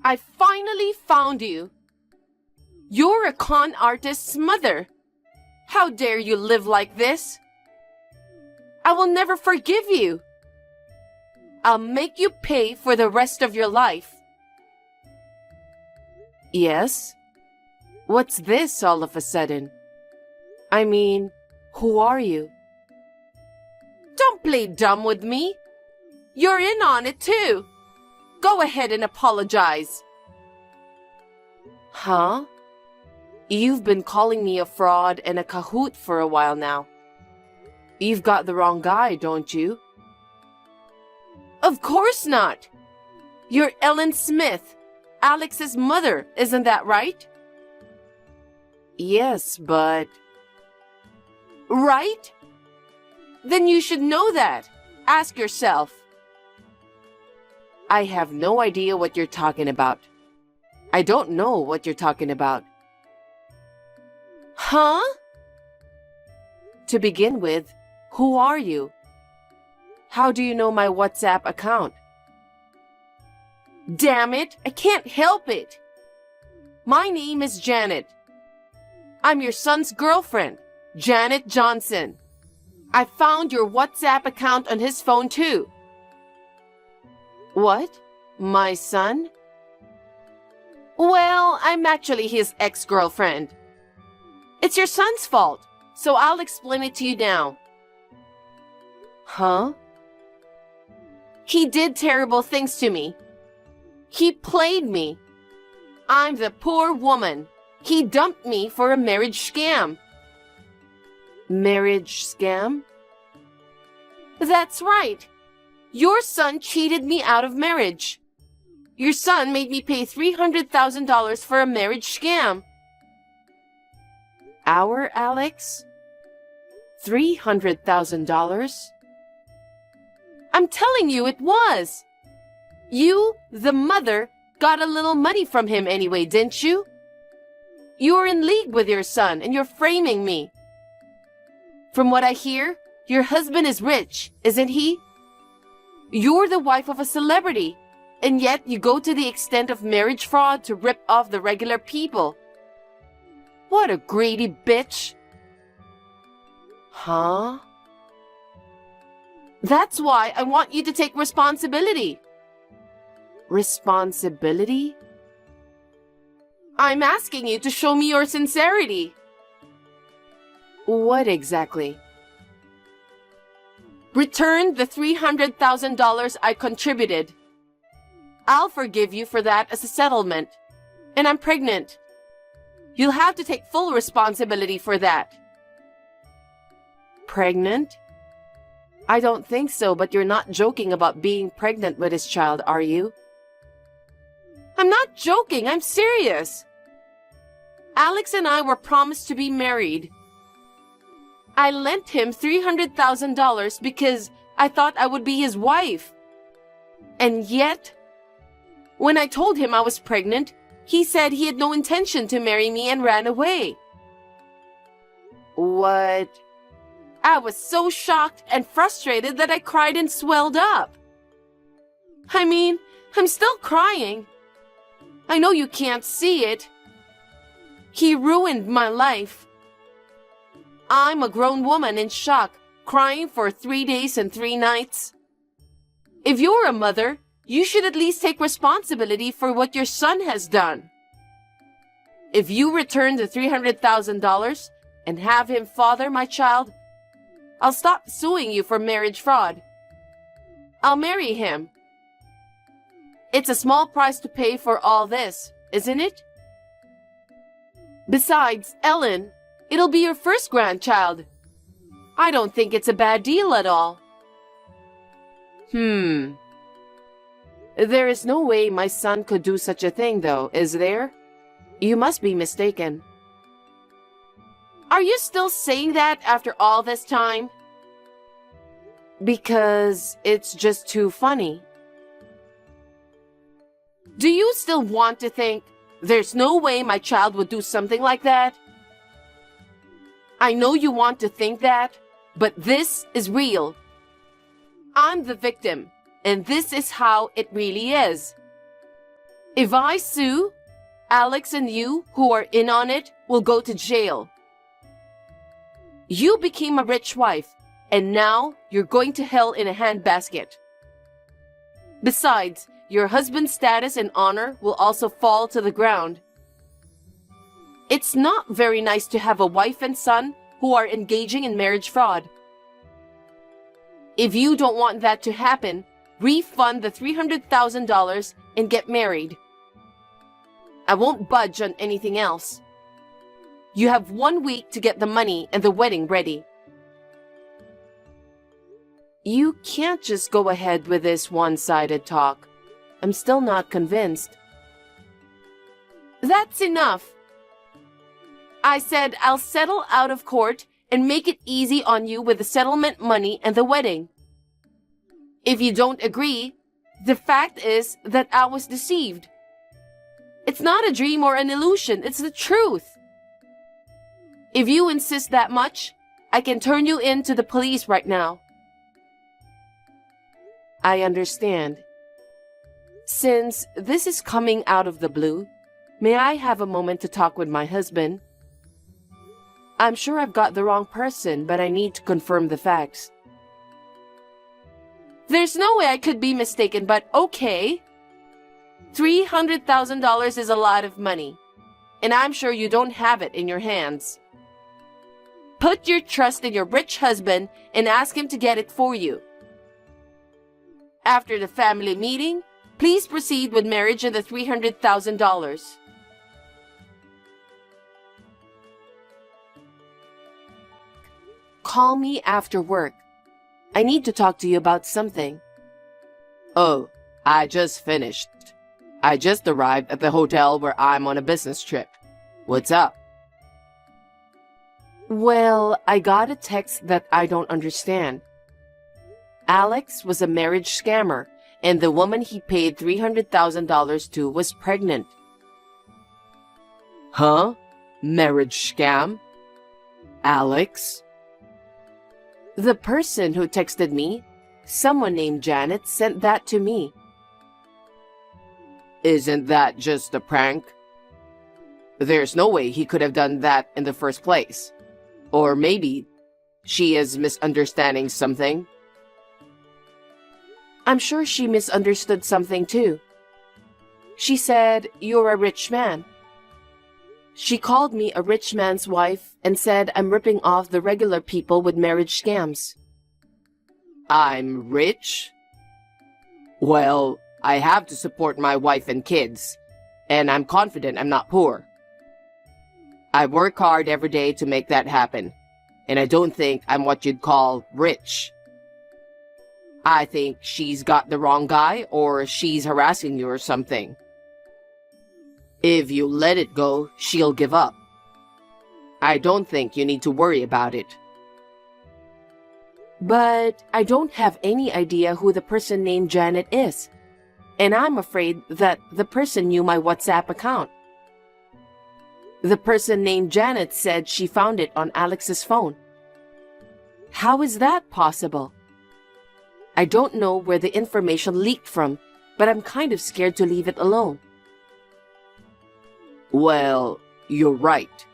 I finally found you. You're a con artist's mother. How dare you live like this? I will never forgive you. I'll make you pay for the rest of your life. Yes? What's this all of a sudden? I mean, who are you? Don't play dumb with me. You're in on it too. Go ahead and apologize. Huh? You've been calling me a fraud and a cahoot for a while now. You've got the wrong guy, don't you? Of course not. You're Ellen Smith, Alex's mother, isn't that right? Yes, but... Right? Then you should know that. Ask yourself. I have no idea what you're talking about. I don't know what you're talking about. Huh? To begin with, who are you? How do you know my WhatsApp account? Damn it, I can't help it. My name is Janet. I'm your son's girlfriend, Janet Johnson. I found your WhatsApp account on his phone too. What? My son? Well, I'm actually his ex-girlfriend. It's your son's fault, so I'll explain it to you now. Huh? He did terrible things to me. He played me. I'm the poor woman. He dumped me for a marriage scam. Marriage scam? That's right. Your son cheated me out of marriage. Your son made me pay $300,000 for a marriage scam. Our Alex? $300,000? I'm telling you it was. You, the mother, got a little money from him anyway, didn't you? You're in league with your son and you're framing me. From what I hear, your husband is rich, isn't he? You're the wife of a celebrity, and yet you go to the extent of marriage fraud to rip off the regular people. What a greedy bitch. Huh? That's why I want you to take responsibility. Responsibility? I'm asking you to show me your sincerity. What exactly? Return the $300,000 I contributed. I'll forgive you for that as a settlement. And I'm pregnant. You'll have to take full responsibility for that. Pregnant? I don't think so, but you're not joking about being pregnant with his child, are you? I'm not joking, I'm serious. Alex and I were promised to be married. I lent him $300,000 because I thought I would be his wife. And yet, when I told him I was pregnant, he said he had no intention to marry me and ran away. What? I was so shocked and frustrated that I cried and swelled up. I mean, I'm still crying. I know you can't see it. He ruined my life. I'm a grown woman in shock, crying for 3 days and 3 nights. If you're a mother, you should at least take responsibility for what your son has done. If you return the $300,000 and have him father my child, I'll stop suing you for marriage fraud. I'll marry him. It's a small price to pay for all this, isn't it? Besides, Ellen, it'll be your first grandchild. I don't think it's a bad deal at all. There is no way my son could do such a thing, though, is there? You must be mistaken. Are you still saying that after all this time? Because it's just too funny. Do you still want to think there's no way my child would do something like that? I know you want to think that, but this is real. I'm the victim, and this is how it really is. If I sue, Alex and you, who are in on it, will go to jail. You became a rich wife, and now you're going to hell in a handbasket. Besides, your husband's status and honor will also fall to the ground. It's not very nice to have a wife and son who are engaging in marriage fraud. If you don't want that to happen, refund the $300,000 and get married. I won't budge on anything else. You have 1 week to get the money and the wedding ready. You can't just go ahead with this one-sided talk. I'm still not convinced. That's enough. I said I'll settle out of court and make it easy on you with the settlement money and the wedding. If you don't agree, the fact is that I was deceived. It's not a dream or an illusion, it's the truth. If you insist that much, I can turn you in to the police right now. I understand. Since this is coming out of the blue, may I have a moment to talk with my husband? I'm sure I've got the wrong person, but I need to confirm the facts. There's no way I could be mistaken, but okay. $300,000 is a lot of money, and I'm sure you don't have it in your hands. Put your trust in your rich husband and ask him to get it for you. After the family meeting, please proceed with marriage and the $300,000. Call me after work. I need to talk to you about something. Oh, I just finished. I just arrived at the hotel where I'm on a business trip. What's up? Well, I got a text that I don't understand. Alex was a marriage scammer, and the woman he paid $300,000 to was pregnant. Huh? Marriage scam? Alex? The person who texted me, someone named Janet, sent that to me. Isn't that just a prank? There's no way he could have done that in the first place. Or maybe she is misunderstanding something. I'm sure she misunderstood something too. She said, "You're a rich man." She called me a rich man's wife and said I'm ripping off the regular people with marriage scams. I'm rich? Well, I have to support my wife and kids, and I'm confident I'm not poor. I work hard every day to make that happen, and I don't think I'm what you'd call rich. I think she's got the wrong guy, or she's harassing you or something. If you let it go, she'll give up. I don't think you need to worry about it. But I don't have any idea who the person named Janet is, and I'm afraid that the person knew my WhatsApp account. The person named Janet said she found it on Alex's phone. How is that possible? I don't know where the information leaked from, but I'm kind of scared to leave it alone. Well, you're right.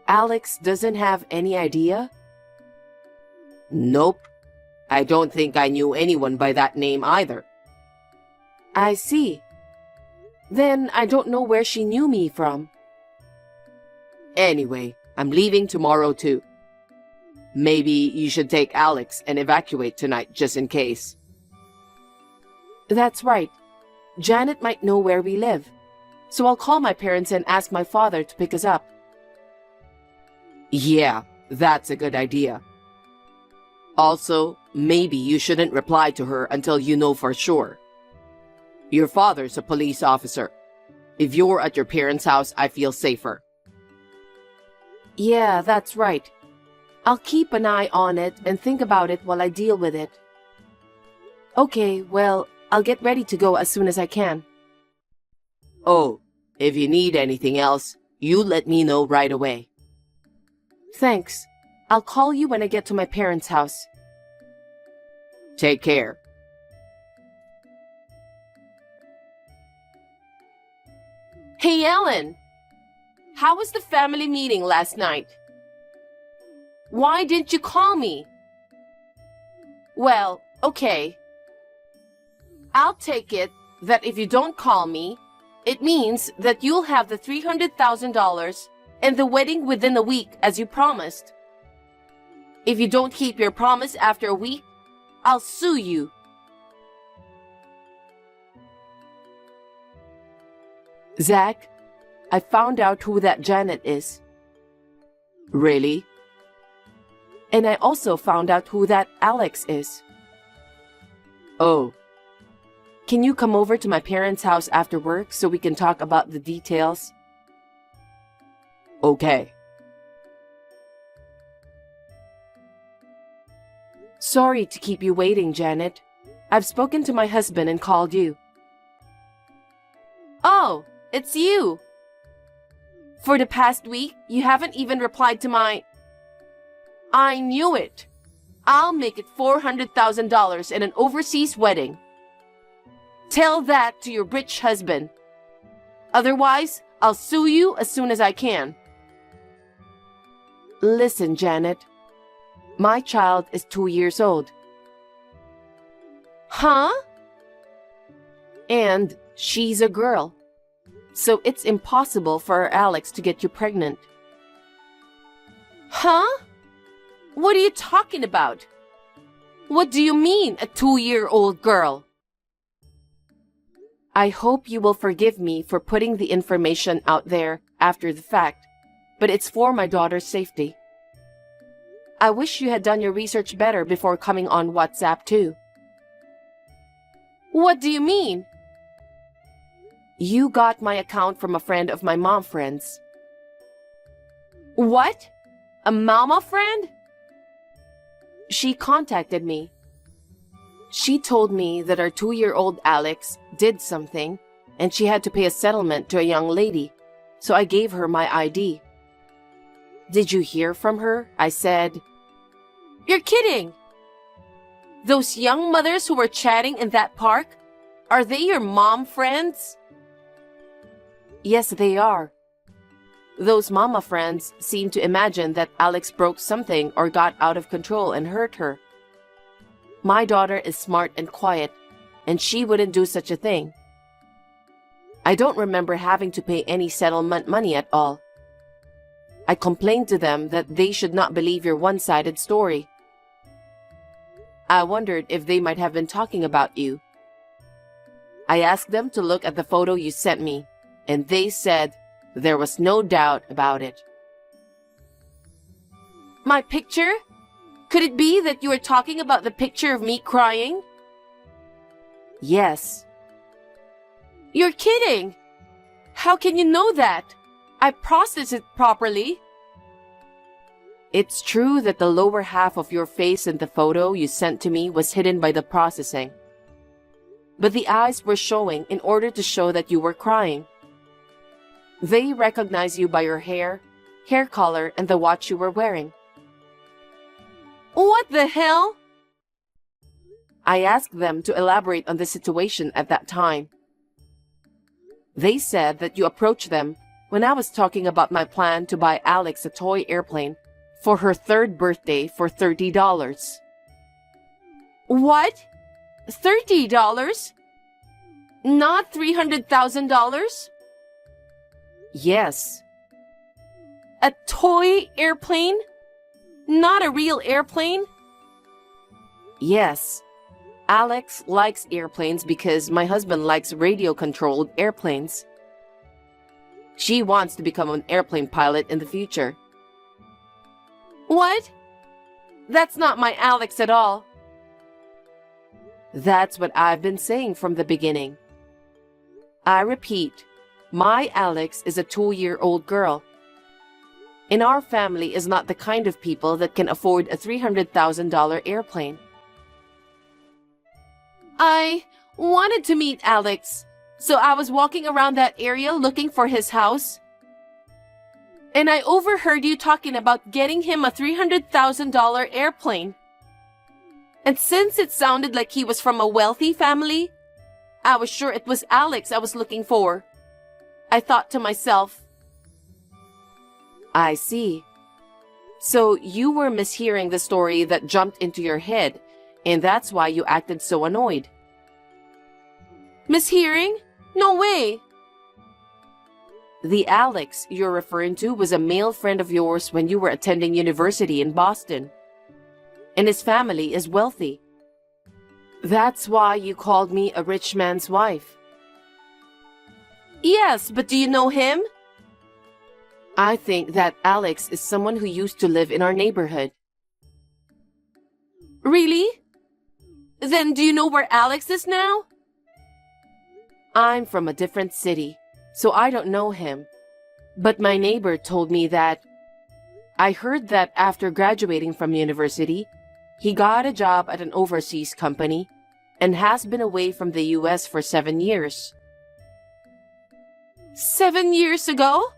Alex doesn't have any idea? Nope. I don't think I knew anyone by that name either. I see. Then I don't know where she knew me from. Anyway, I'm leaving tomorrow too. Maybe you should take Alex and evacuate tonight just in case. That's right. Janet might know where we live, so I'll call my parents and ask my father to pick us up. Yeah, that's a good idea. Also, maybe you shouldn't reply to her until you know for sure. Your father's a police officer. If you're at your parents' house, I feel safer. Yeah, that's right. I'll keep an eye on it and think about it while I deal with it. Okay, well, I'll get ready to go as soon as I can. Oh, if you need anything else, you let me know right away. Thanks. I'll call you when I get to my parents' house. Take care. Hey, Ellen. How was the family meeting last night? Why didn't you call me? Well, okay. I'll take it that if you don't call me, it means that you'll have the $300,000 and the wedding within a week as you promised. If you don't keep your promise after a week, I'll sue you. Zach, I found out who that Janet is. Really? And I also found out who that Alex is. Oh. Can you come over to my parents' house after work so we can talk about the details? Okay. Sorry to keep you waiting, Janet. I've spoken to my husband and called you. Oh, it's you. For the past week, you haven't even replied to my... I knew it. I'll make it $400,000 in an overseas wedding. Tell that to your rich husband. Otherwise, I'll sue you as soon as I can. Listen, Janet. My child is 2 years old. Huh? And she's a girl. So it's impossible for Alex to get you pregnant. Huh? What are you talking about? What do you mean, a 2-year-old girl? I hope you will forgive me for putting the information out there after the fact, but it's for my daughter's safety. I wish you had done your research better before coming on WhatsApp too. What do you mean? You got my account from a friend of my mom friend's. What? A mama friend? She contacted me. She told me that our 2-year-old Alex did something and she had to pay a settlement to a young lady, so I gave her my ID. Did you hear from her? I said, You're kidding! Those young mothers who were chatting in that park, are they your mom friends? Yes, they are. Those mama friends seem to imagine that Alex broke something or got out of control and hurt her. My daughter is smart and quiet, and she wouldn't do such a thing. I don't remember having to pay any settlement money at all. I complained to them that they should not believe your one-sided story. I wondered if they might have been talking about you. I asked them to look at the photo you sent me, and they said there was no doubt about it. My picture? Could it be that you were talking about the picture of me crying? Yes. You're kidding! How can you know that? I processed it properly. It's true that the lower half of your face in the photo you sent to me was hidden by the processing. But the eyes were showing in order to show that you were crying. They recognize you by your hair color, and the watch you were wearing. What the hell? I asked them to elaborate on the situation at that time. They said that you approached them when I was talking about my plan to buy Alex a toy airplane for her 3rd birthday for $30. What? $30? Not $300,000? Yes. A toy airplane? Not a real airplane? Yes. Alex likes airplanes because my husband likes radio-controlled airplanes. She wants to become an airplane pilot in the future. What? That's not my Alex at all. That's what I've been saying from the beginning. I repeat, my Alex is a 2-year-old girl. And our family is not the kind of people that can afford a $300,000 airplane. I wanted to meet Alex, so I was walking around that area looking for his house. And I overheard you talking about getting him a $300,000 airplane. And since it sounded like he was from a wealthy family, I was sure it was Alex I was looking for. I thought to myself, I see. So you were mishearing the story that jumped into your head, and that's why you acted so annoyed. Mishearing? No way! The Alex you're referring to was a male friend of yours when you were attending university in Boston. And his family is wealthy. That's why you called me a rich man's wife. Yes, but do you know him? I think that Alex is someone who used to live in our neighborhood. Really? Then do you know where Alex is now? I'm from a different city, so I don't know him. But my neighbor told me that I heard that after graduating from university, he got a job at an overseas company and has been away from the US for 7 years. 7 years ago?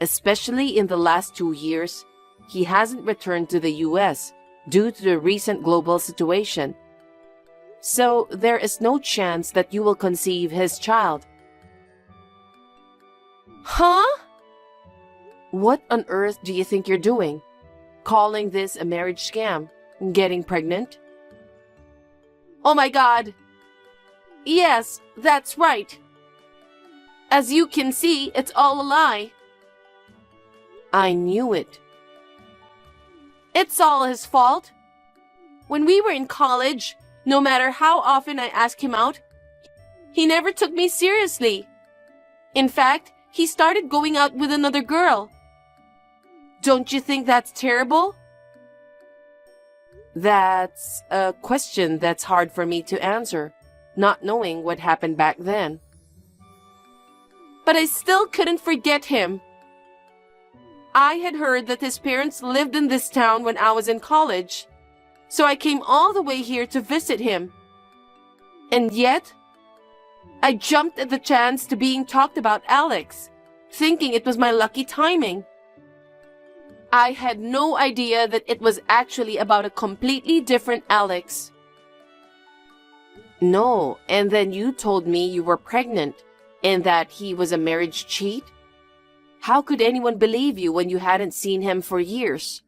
Especially in the last 2 years, he hasn't returned to the US due to the recent global situation. So there is no chance that you will conceive his child. Huh? What on earth do you think you're doing? Calling this a marriage scam? Getting pregnant? Oh my God! Yes, that's right. As you can see, it's all a lie. I knew it. It's all his fault. When we were in college, no matter how often I asked him out, he never took me seriously. In fact, he started going out with another girl. Don't you think that's terrible? That's a question that's hard for me to answer, not knowing what happened back then. But I still couldn't forget him. I had heard that his parents lived in this town when I was in college, so I came all the way here to visit him. And yet, I jumped at the chance to being talked about Alex, thinking it was my lucky timing. I had no idea that it was actually about a completely different Alex. No, and then you told me you were pregnant and that he was a marriage cheat? How could anyone believe you when you hadn't seen him for years?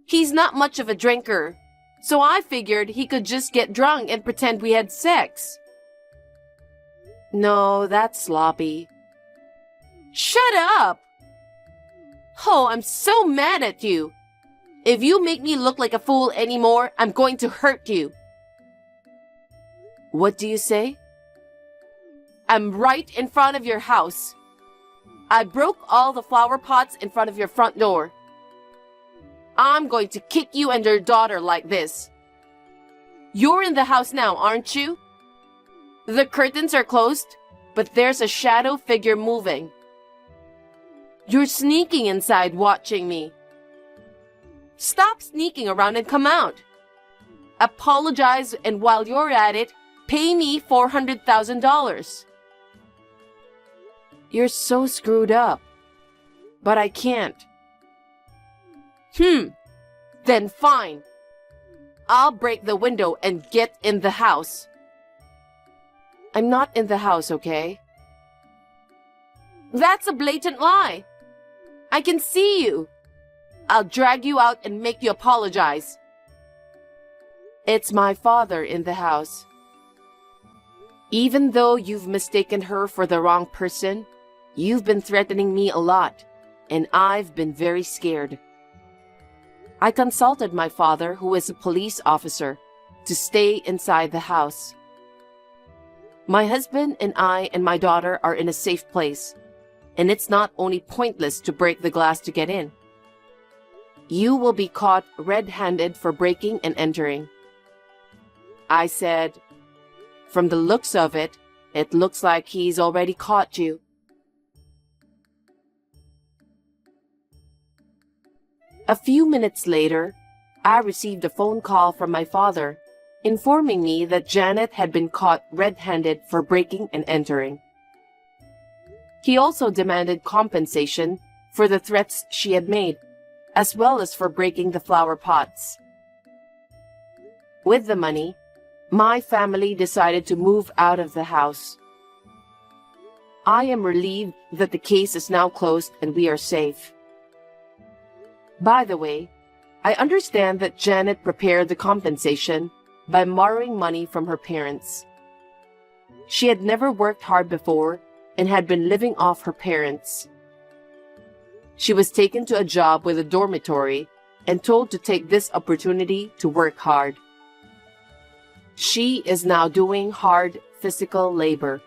He's not much of a drinker, so I figured he could just get drunk and pretend we had sex. No, that's sloppy. Shut up! Oh, I'm so mad at you. If you make me look like a fool anymore, I'm going to hurt you. What do you say? I'm right in front of your house. I broke all the flower pots in front of your front door. I'm going to kick you and your daughter like this. You're in the house now, aren't you? The curtains are closed, but there's a shadow figure moving. You're sneaking inside watching me. Stop sneaking around and come out. Apologize, and while you're at it, pay me $400,000. You're so screwed up. But I can't. Then fine. I'll break the window and get in the house. I'm not in the house, okay? That's a blatant lie. I can see you. I'll drag you out and make you apologize. It's my father in the house. Even though you've mistaken her for the wrong person, you've been threatening me a lot, and I've been very scared. I consulted my father, who is a police officer, to stay inside the house. My husband and I and my daughter are in a safe place, and it's not only pointless to break the glass to get in. You will be caught red-handed for breaking and entering. I said, from the looks of it, it looks like he's already caught you. A few minutes later, I received a phone call from my father, informing me that Janet had been caught red-handed for breaking and entering. He also demanded compensation for the threats she had made, as well as for breaking the flower pots. With the money, my family decided to move out of the house. I am relieved that the case is now closed and we are safe. By the way, I understand that Janet prepared the compensation by borrowing money from her parents. She had never worked hard before and had been living off her parents. She was taken to a job with a dormitory and told to take this opportunity to work hard. She is now doing hard physical labor.